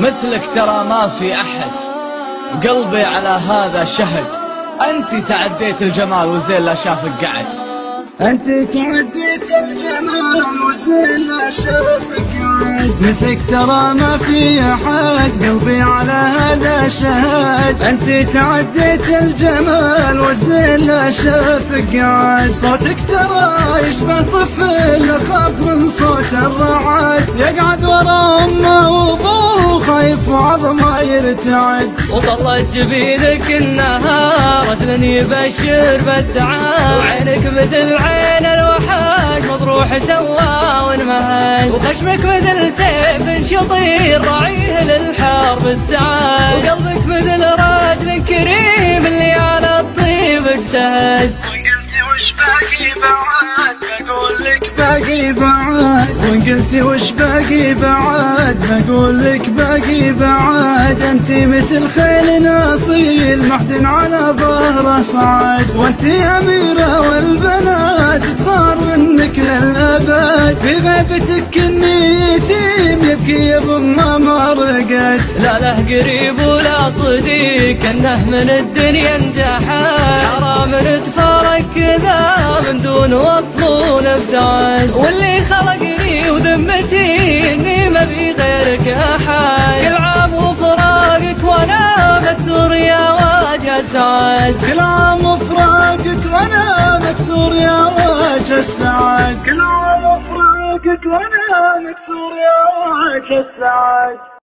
مثلك ترى ما في أحد، قلبي على هذا شهد. أنت تعديت الجمال والزين لا شافك قعد. أنت تعديت الجمال والزين لا شافك قعد. مثلك ترى ما في أحد، قلبي على هذا شهد. أنت تعديت الجمال والزين لا شافك قعد. صوتك ترى يشبه طفل أخاف من صوت الرعد، يقعد ورا أمه وأبوه خايف وعظمه يرتعد. وطلت جبينك النهار رجل يبشر بالسعاد، وعينك مثل عين الوحاش مطروح سوا وانمهد، وخشمك مثل سيف شطير راعيه للحرب استعاد، وقلبك مثل راجل كريم اللي على الطيب اجتهد. وش باقي بعد بقول لك باقي بعد، وإن قلتي وش باقي بعد بقول لك باقي بعد. أنت مثل خيل أصيل محدن على ظهره صعد، وأنت أميرة والبنات تغار منك للأبد. في غيبتك كني يتيم يبكي يا بما ما رقد. لا له قريب ولا صديق كأنه من الدنيا انجحد، حرام نتفارق كذا من دون وصل ونبتعد. واللي خلقني وذمتي اني ما في غيرك احد، كل عام وفراقك وانا مكسور يا وجه السعد. كل عام وفراقك وانا مكسور يا وجه السعد. كل عام وفراقك وانا مكسور يا وجه السعد.